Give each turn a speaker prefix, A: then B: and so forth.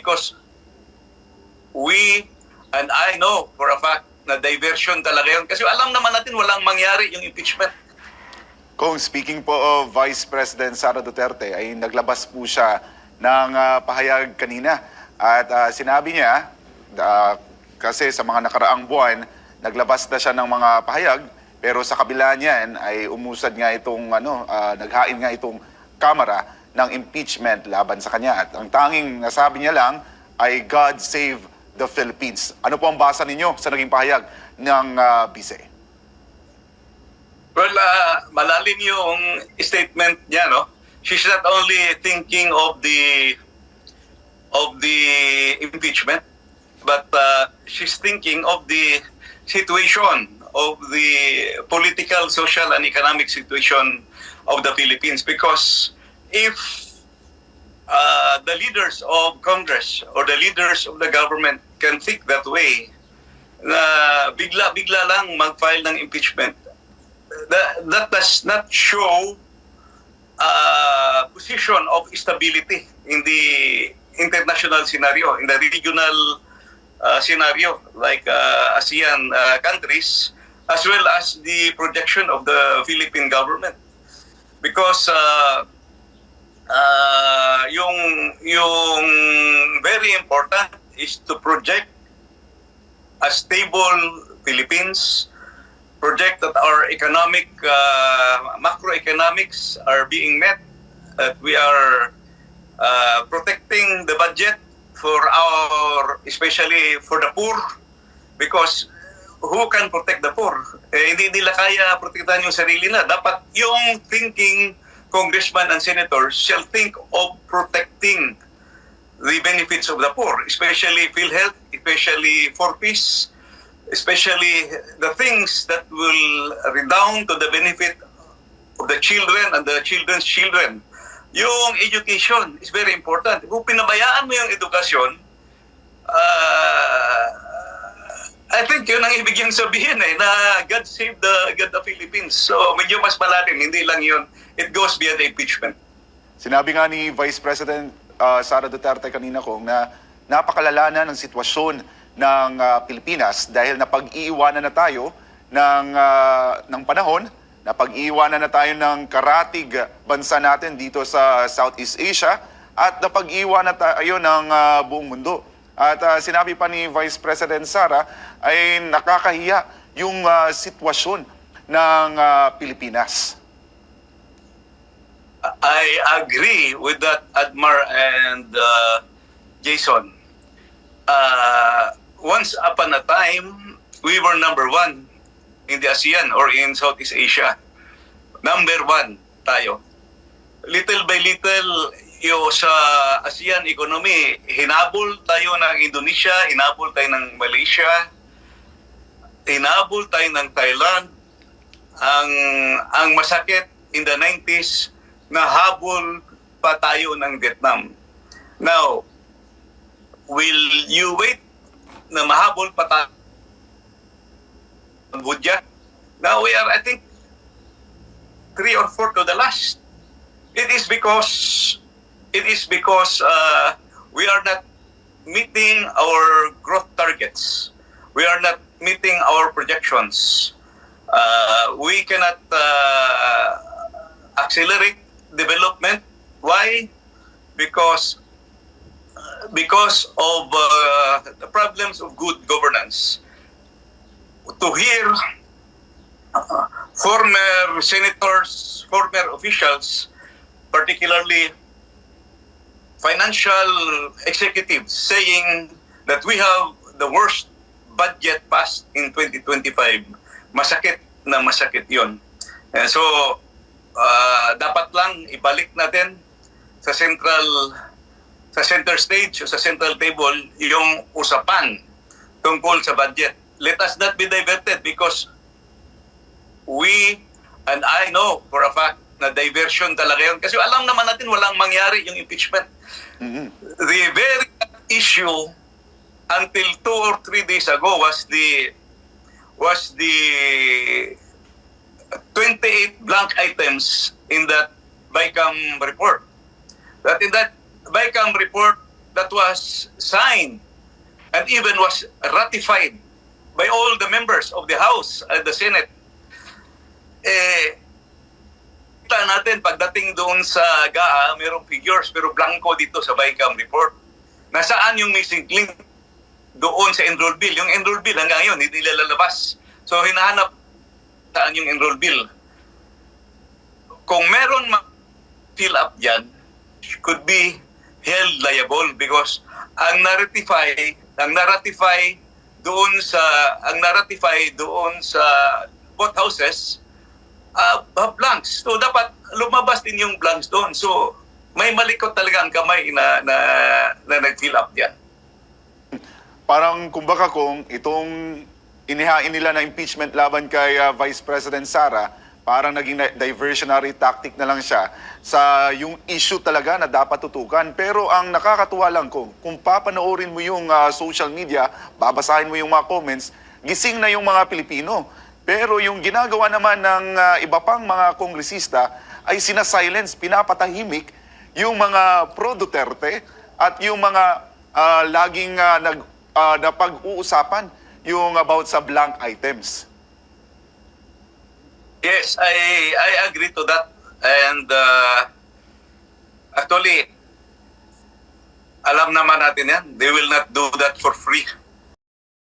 A: because we, and I know for a fact na diversion talaga yun. Kasi alam naman natin walang mangyari yung impeachment.
B: Kung speaking po of Vice President Sara Duterte, ay naglabas po siya ng pahayag kanina. At sinabi niya, kasi sa mga nakaraang buwan, naglabas na siya ng mga pahayag, pero sa kabila niyan ay umusad nga itong, naghain nga itong Kamara ng impeachment laban sa kanya. At ang tanging nasabi niya lang ay God save the Philippines. Ano po ang basa ninyo sa naging pahayag ng Bise?
A: Well, malalim yung statement niya, no? She's not only thinking of the impeachment, but she's thinking of the situation, of the political, social, and economic situation of the Philippines. Because if the leaders of Congress or the leaders of the government can think that way, na bigla-bigla lang mag-file ng impeachment, that does not show position of stability in the international scenario, in the regional scenario like ASEAN countries, as well as the projection of the Philippine government. Because yung very important is to project a stable Philippines, project that our economic, macroeconomics are being met, that we are protecting the budget for our, especially for the poor, because who can protect the poor? Hindi nila kaya protektahan yung sarili na. Dapat yung thinking congressman and senators shall think of protecting the benefits of the poor, especially PhilHealth, especially 4Ps, especially the things that will redound to the benefit of the children and the children's children. Yung education is very important. Kung pinabayaan mo yung edukasyon, I think yun ang ibig yung sabihin na God save the Philippines. So medyo mas malalim, hindi lang yun. It goes beyond the impeachment.
B: Sinabi nga ni Vice President Sara Duterte kanina kong na napakalala na ng sitwasyon ng Pilipinas dahil napag-iiwanan na tayo ng panahon, napag-iiwanan na tayo ng karatig bansa natin dito sa Southeast Asia at napag-iiwanan tayo ng buong mundo. At sinabi pa ni Vice President Sara ay nakakahiya yung sitwasyon ng Pilipinas.
A: I agree with that, Admar and Jason. Once upon a time, we were number one in the ASEAN or in Southeast Asia. Number one tayo. Little by little, sa ASEAN economy, hinabol tayo ng Indonesia, hinabol tayo ng Malaysia, hinabol tayo ng Thailand. Ang masakit in the 90s, nahabol pa tayo ng Vietnam. Now, will you wait na mahabol pa tayo ng Cambodia? Now we are, I think, 3 or 4 to the last. It is because we are not meeting our growth targets. We are not meeting our projections. We cannot accelerate development. Why? Because of the problems of good governance. To hear former senators, former officials, particularly financial executives, saying that we have the worst budget passed in 2025. Masakit na masakit yun. So, dapat lang ibalik natin sa center stage o sa central table yung usapan tungkol sa budget. Let us not be diverted because we, and I know for a fact na diversion talaga yun. Kasi alam naman natin walang mangyari yung impeachment.
B: Mm-hmm.
A: The very issue until 2 or 3 days ago was the 28 blank items in that BICAM report. That in that BICAM report, that was signed and even was ratified by all the members of the House and the Senate. Kita natin pagdating doon sa GAA, mayroong figures pero blanco dito sa BICAM report. Nasaan yung missing link doon sa enroll bill? Yung enroll bill hanggang ngayon hindi lalabas. So hinahanap saan yung enroll bill. Kung meron fill up yan, could be held liable because ang naratify doon sa both houses blanks. So dapat lumabas din yung blanks doon. So may malikot talaga ang kamay na nag-fill up yan.
B: Parang kumbaga kung itong inihain nila na impeachment laban kay Vice President Sara, parang naging diversionary tactic na lang siya sa yung issue talaga na dapat tutukan. Pero ang nakakatuwa lang kung papanoorin mo yung social media, babasahin mo yung mga comments, gising na yung mga Pilipino. Pero yung ginagawa naman ng iba pang mga kongresista ay sinasilence, pinapatahimik yung mga pro-Duterte at yung mga laging napag-uusapan yung about sa blank items.
A: Yes, I agree to that. And actually, alam naman natin yan. They will not do that for free.